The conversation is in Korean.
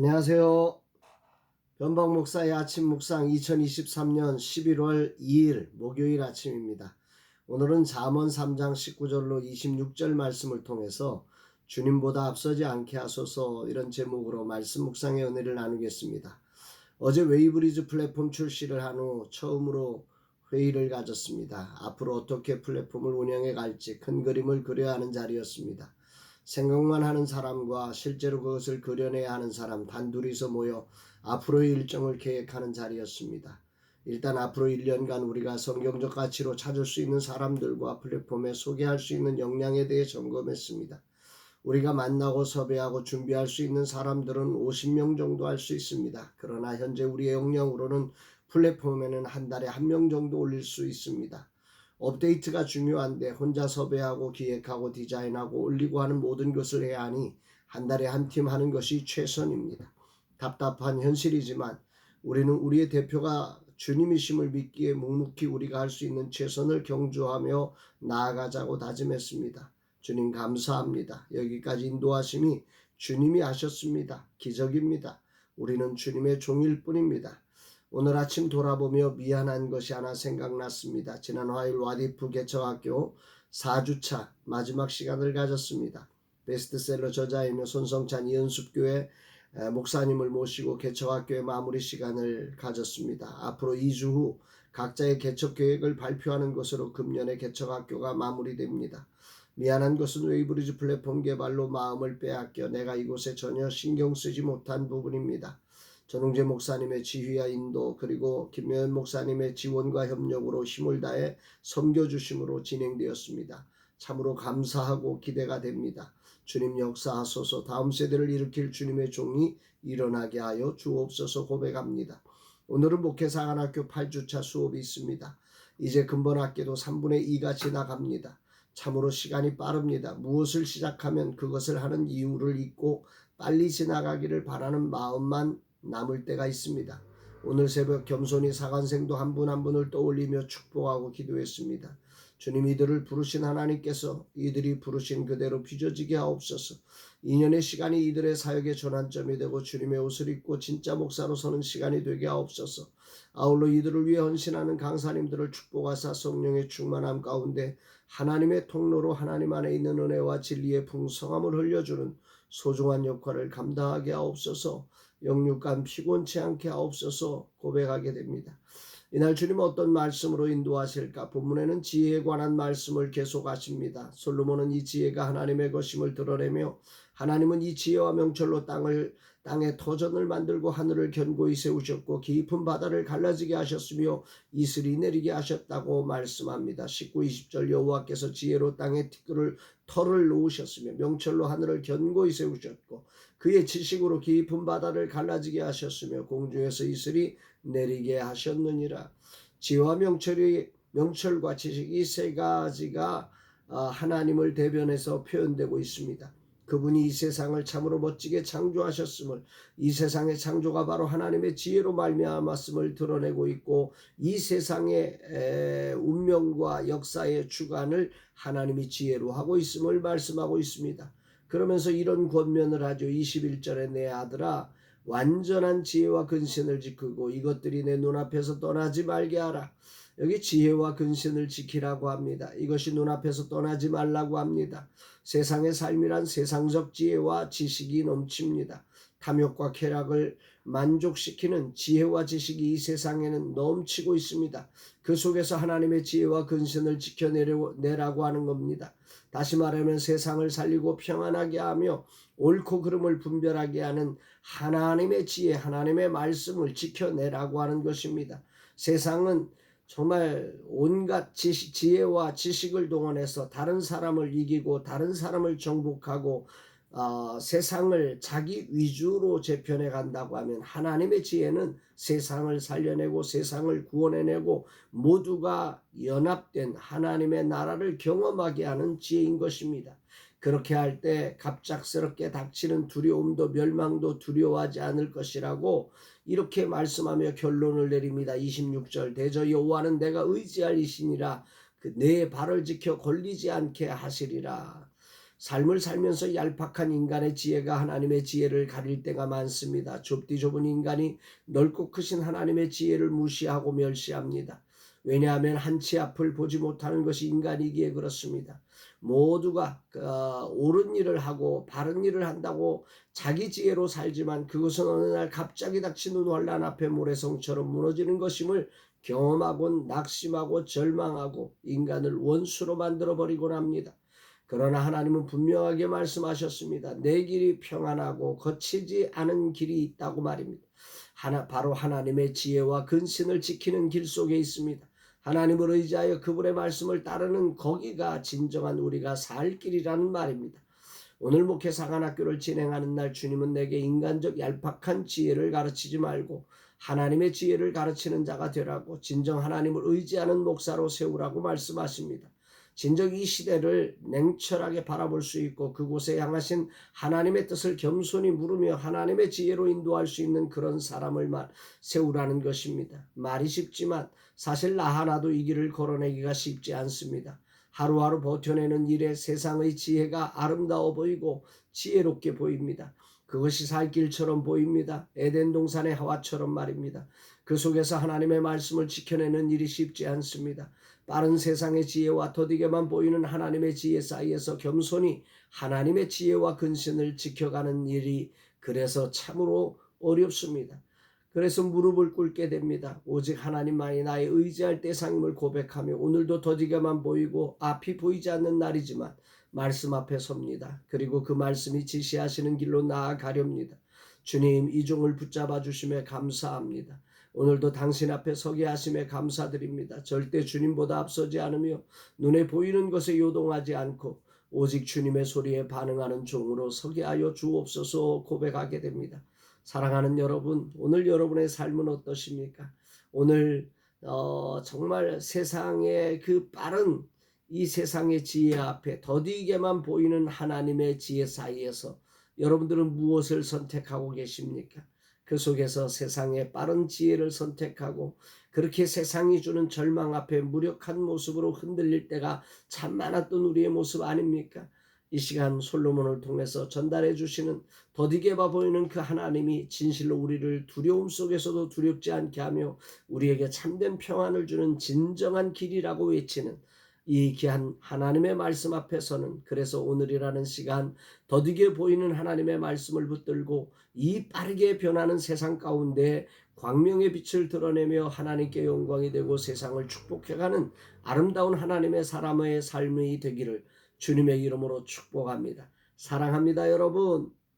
안녕하세요. 변방 목사의 아침 묵상 2023년 11월 2일 목요일 아침입니다. 오늘은 잠언 3장 19절로 26절 말씀을 통해서 주님보다 앞서지 않게 하소서 이런 제목으로 말씀 묵상의 은혜를 나누겠습니다. 어제 웨이브리즈 플랫폼 출시를 한 후 처음으로 회의를 가졌습니다. 앞으로 어떻게 플랫폼을 운영해 갈지 큰 그림을 그려야 하는 자리였습니다. 생각만 하는 사람과 실제로 그것을 그려내야 하는 사람 단둘이서 모여 앞으로의 일정을 계획하는 자리였습니다. 일단 앞으로 1년간 우리가 성경적 가치로 찾을 수 있는 사람들과 플랫폼에 소개할 수 있는 역량에 대해 점검했습니다. 우리가 만나고 섭외하고 준비할 수 있는 사람들은 50명 정도 할 수 있습니다. 그러나 현재 우리의 역량으로는 플랫폼에는 한 달에 1명 정도 올릴 수 있습니다. 업데이트가 중요한데 혼자 섭외하고 기획하고 디자인하고 올리고 하는 모든 것을 해야 하니 한 달에 한 팀 하는 것이 최선입니다. 답답한 현실이지만 우리는 우리의 대표가 주님이심을 믿기에 묵묵히 우리가 할 수 있는 최선을 경주하며 나아가자고 다짐했습니다. 주님 감사합니다. 여기까지 인도하심이 주님이 하셨습니다. 기적입니다. 우리는 주님의 종일 뿐입니다. 오늘 아침 돌아보며 미안한 것이 하나 생각났습니다. 지난 화요일 와디프 개척학교 4주차 마지막 시간을 가졌습니다. 베스트셀러 저자이며 손성찬 이연습교회 목사님을 모시고 개척학교의 마무리 시간을 가졌습니다. 앞으로 2주 후 각자의 개척 계획을 발표하는 것으로 금년의 개척학교가 마무리됩니다. 미안한 것은 웨이브리즈 플랫폼 개발로 마음을 빼앗겨 내가 이곳에 전혀 신경 쓰지 못한 부분입니다. 전웅재 목사님의 지휘와 인도 그리고 김명현 목사님의 지원과 협력으로 힘을 다해 섬겨주심으로 진행되었습니다. 참으로 감사하고 기대가 됩니다. 주님 역사하소서. 다음 세대를 일으킬 주님의 종이 일어나게 하여 주옵소서 고백합니다. 오늘은 목회사관학교 8주차 수업이 있습니다. 이제 근본학교도 3분의 2가 지나갑니다. 참으로 시간이 빠릅니다. 무엇을 시작하면 그것을 하는 이유를 잊고 빨리 지나가기를 바라는 마음만 남을 때가 있습니다. 오늘 새벽 겸손히 사관생도 한 분 한 분을 떠올리며 축복하고 기도했습니다. 주님 이들을 부르신 하나님께서 이들이 부르신 그대로 빚어지게 하옵소서. 2년의 시간이 이들의 사역의 전환점이 되고 주님의 옷을 입고 진짜 목사로 서는 시간이 되게 하옵소서. 아울러 이들을 위해 헌신하는 강사님들을 축복하사 성령의 충만함 가운데 하나님의 통로로 하나님 안에 있는 은혜와 진리의 풍성함을 흘려주는 소중한 역할을 감당하게 하옵소서. 영육간 피곤치 않게 하옵소서 고백하게 됩니다. 이날 주님 어떤 말씀으로 인도하실까? 본문에는 지혜에 관한 말씀을 계속하십니다. 솔로몬은 이 지혜가 하나님의 것임을 드러내며 하나님은 이 지혜와 명철로 땅에 터전을 만들고 하늘을 견고히 세우셨고 깊은 바다를 갈라지게 하셨으며 이슬이 내리게 하셨다고 말씀합니다. 19, 20절 여호와께서 지혜로 땅에 털을 놓으셨으며 명철로 하늘을 견고히 세우셨고 그의 지식으로 깊은 바다를 갈라지게 하셨으며 공중에서 이슬이 내리게 하셨느니라. 지혜와 명철과 지식 이 세 가지가 하나님을 대변해서 표현되고 있습니다. 그분이 이 세상을 참으로 멋지게 창조하셨음을 이 세상의 창조가 바로 하나님의 지혜로 말미암았음을 드러내고 있고 이 세상의 운명과 역사의 주관을 하나님이 지혜로 하고 있음을 말씀하고 있습니다. 그러면서 이런 권면을 하죠. 21절에 내 아들아 완전한 지혜와 근신을 지키고 이것들이 내 눈앞에서 떠나지 말게 하라. 여기 지혜와 근신을 지키라고 합니다. 이것이 눈앞에서 떠나지 말라고 합니다. 세상의 삶이란 세상적 지혜와 지식이 넘칩니다. 탐욕과 쾌락을 만족시키는 지혜와 지식이 이 세상에는 넘치고 있습니다. 그 속에서 하나님의 지혜와 근신을 지켜내라고 하는 겁니다. 다시 말하면 세상을 살리고 평안하게 하며 옳고 그름을 분별하게 하는 하나님의 지혜, 하나님의 말씀을 지켜내라고 하는 것입니다. 세상은 정말 온갖 지혜와 지식을 동원해서 다른 사람을 이기고 다른 사람을 정복하고 세상을 자기 위주로 재편해 간다고 하면 하나님의 지혜는 세상을 살려내고 세상을 구원해내고 모두가 연합된 하나님의 나라를 경험하게 하는 지혜인 것입니다. 그렇게 할 때 갑작스럽게 닥치는 두려움도 멸망도 두려워하지 않을 것이라고 이렇게 말씀하며 결론을 내립니다. 26절 대저 여호와는 내가 의지할 이시니라 내 발을 지켜 걸리지 않게 하시리라. 삶을 살면서 얄팍한 인간의 지혜가 하나님의 지혜를 가릴 때가 많습니다. 좁디 좁은 인간이 넓고 크신 하나님의 지혜를 무시하고 멸시합니다. 왜냐하면 한치 앞을 보지 못하는 것이 인간이기에 그렇습니다. 모두가 옳은 일을 하고 바른 일을 한다고 자기 지혜로 살지만 그것은 어느 날 갑자기 닥치는 환난 앞에 모래성처럼 무너지는 것임을 경험하곤 낙심하고 절망하고 인간을 원수로 만들어버리곤 합니다. 그러나 하나님은 분명하게 말씀하셨습니다. 내 길이 평안하고 거치지 않은 길이 있다고 말입니다. 바로 하나님의 지혜와 근신을 지키는 길 속에 있습니다. 하나님을 의지하여 그분의 말씀을 따르는 거기가 진정한 우리가 살 길이라는 말입니다. 오늘 목회 사관학교를 진행하는 날 주님은 내게 인간적 얄팍한 지혜를 가르치지 말고 하나님의 지혜를 가르치는 자가 되라고 진정 하나님을 의지하는 목사로 세우라고 말씀하십니다. 진정 이 시대를 냉철하게 바라볼 수 있고 그곳에 향하신 하나님의 뜻을 겸손히 물으며 하나님의 지혜로 인도할 수 있는 그런 사람을 세우라는 것입니다. 말이 쉽지만 사실 나 하나도 이 길을 걸어내기가 쉽지 않습니다. 하루하루 버텨내는 일에 세상의 지혜가 아름다워 보이고 지혜롭게 보입니다. 그것이 살 길처럼 보입니다. 에덴 동산의 하와처럼 말입니다. 그 속에서 하나님의 말씀을 지켜내는 일이 쉽지 않습니다. 빠른 세상의 지혜와 더디게만 보이는 하나님의 지혜 사이에서 겸손히 하나님의 지혜와 근신을 지켜가는 일이 그래서 참으로 어렵습니다. 그래서 무릎을 꿇게 됩니다. 오직 하나님만이 나의 의지할 대상임을 고백하며 오늘도 더디게만 보이고 앞이 보이지 않는 날이지만 말씀 앞에 섭니다. 그리고 그 말씀이 지시하시는 길로 나아가렵니다. 주님, 이 종을 붙잡아 주심에 감사합니다. 오늘도 당신 앞에 서게 하심에 감사드립니다. 절대 주님보다 앞서지 않으며 눈에 보이는 것에 요동하지 않고 오직 주님의 소리에 반응하는 종으로 서게 하여 주옵소서 고백하게 됩니다. 사랑하는 여러분, 오늘 여러분의 삶은 어떠십니까? 오늘 정말 세상의 그 빠른 이 세상의 지혜 앞에 더디게만 보이는 하나님의 지혜 사이에서 여러분들은 무엇을 선택하고 계십니까? 그 속에서 세상의 빠른 지혜를 선택하고 그렇게 세상이 주는 절망 앞에 무력한 모습으로 흔들릴 때가 참 많았던 우리의 모습 아닙니까? 이 시간 솔로몬을 통해서 전달해 주시는 더디게 봐 보이는 그 하나님이 진실로 우리를 두려움 속에서도 두렵지 않게 하며 우리에게 참된 평안을 주는 진정한 길이라고 외치는 이 귀한 하나님의 말씀 앞에서는 그래서 오늘이라는 시간 더디게 보이는 하나님의 말씀을 붙들고 이 빠르게 변하는 세상 가운데 광명의 빛을 드러내며 하나님께 영광이 되고 세상을 축복해가는 아름다운 하나님의 사람의 삶이 되기를 주님의 이름으로 축복합니다. 사랑합니다, 여러분.